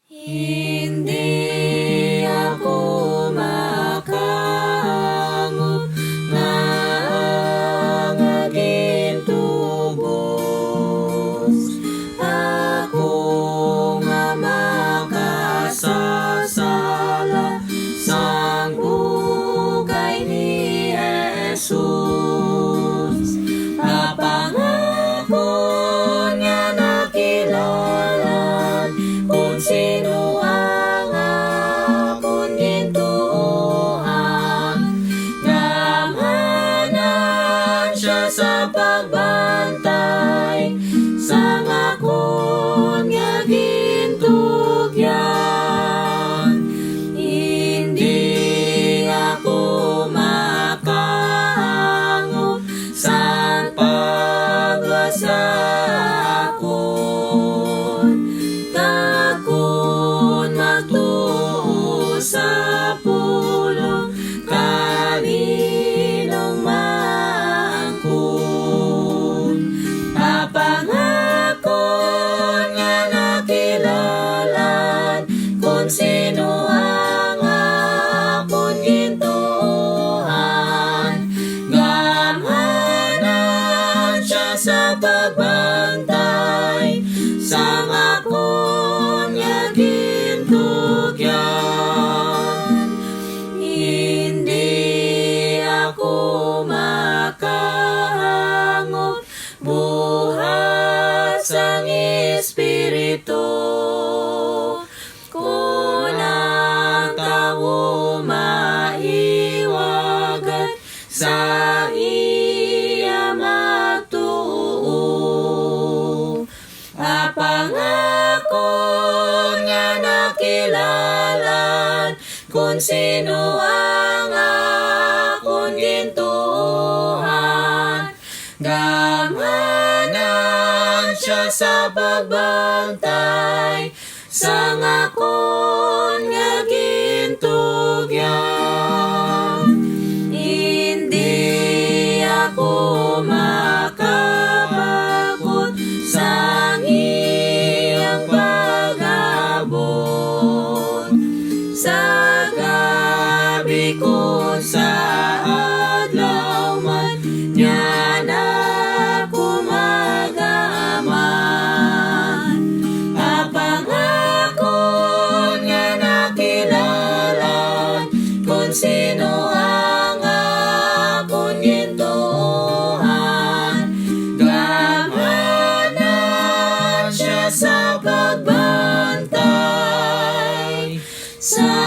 Hindi ako makangop nga ang aging tubos. Ako nga makasasala sa bugay ni Jesus. Napangako niya nakilalan kung sino ang akong gintuuhan. Gamanan siya sa pagbantay sa akong nga gintugyan. Hindi ako makahangop sa pagwasa akon. Kakon magtuo sa pulong kaninong maangkon. Napangakon nga nakilalan kung sino ang akong gintuuhan. Gamanan siya sa pagbantay sa akong nga gintugyan. Hindi ako makahangop buhat sang Espiritu. Kung ang tao maiwagat sa iya magtuo. Apangakon nga nakilalan kung sino ang akong gintuuhan. Gamanan siya sa pagbantay sa akong nga gintugyan. Hindi ako makabakot sa iyang pag-abot. Sa gabi ko sa adlaw man niya na ako mag-aman. Apangakon nga nakilalan kung sino ang akong gintuuhan. Gamanan siya sa pagbantay sa